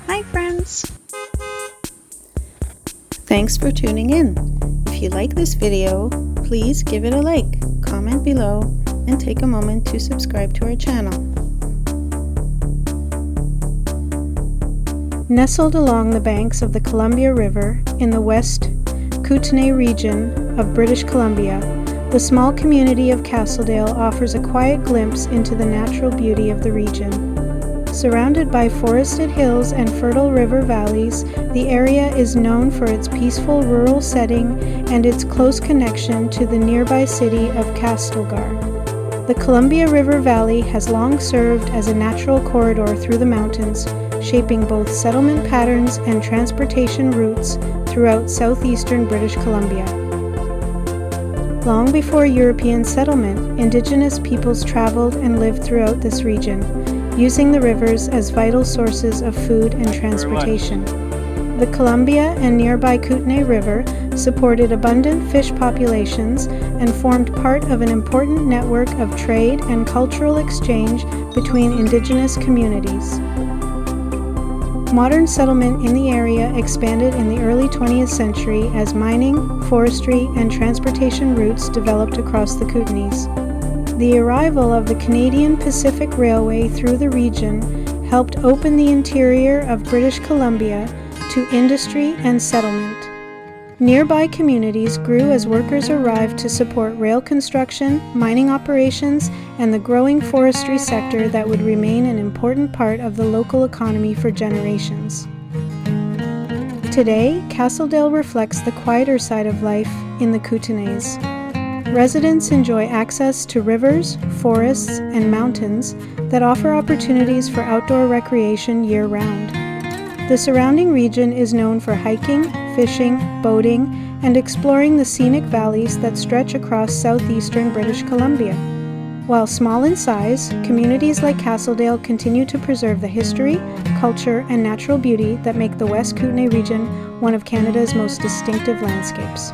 Hi friends! Thanks for tuning in. If you like this video, please give it a like, comment below, and take a moment to subscribe to our channel. Nestled along the banks of the Columbia River in the West Kootenay region of British Columbia, the small community of Castledale offers a quiet glimpse into the natural beauty of the region. Surrounded by forested hills and fertile river valleys, the area is known for its peaceful rural setting and its close connection to the nearby city of Castledale. The Columbia River Valley has long served as a natural corridor through the mountains, shaping both settlement patterns and transportation routes throughout southeastern British Columbia. Long before European settlement, Indigenous peoples traveled and lived throughout this region, using the rivers as vital sources of food and transportation. The Columbia and nearby Kootenay River supported abundant fish populations and formed part of an important network of trade and cultural exchange between Indigenous communities. Modern settlement in the area expanded in the early 20th century as mining, forestry, and transportation routes developed across the Kootenays. The arrival of the Canadian Pacific Railway through the region helped open the interior of British Columbia to industry and settlement. Nearby communities grew as workers arrived to support rail construction, mining operations, and the growing forestry sector that would remain an important part of the local economy for generations. Today, Castledale reflects the quieter side of life in the Kootenays. Residents enjoy access to rivers, forests, and mountains that offer opportunities for outdoor recreation year-round. The surrounding region is known for hiking, fishing, boating, and exploring the scenic valleys that stretch across southeastern British Columbia. While small in size, communities like Castledale continue to preserve the history, culture, and natural beauty that make the West Kootenay region one of Canada's most distinctive landscapes.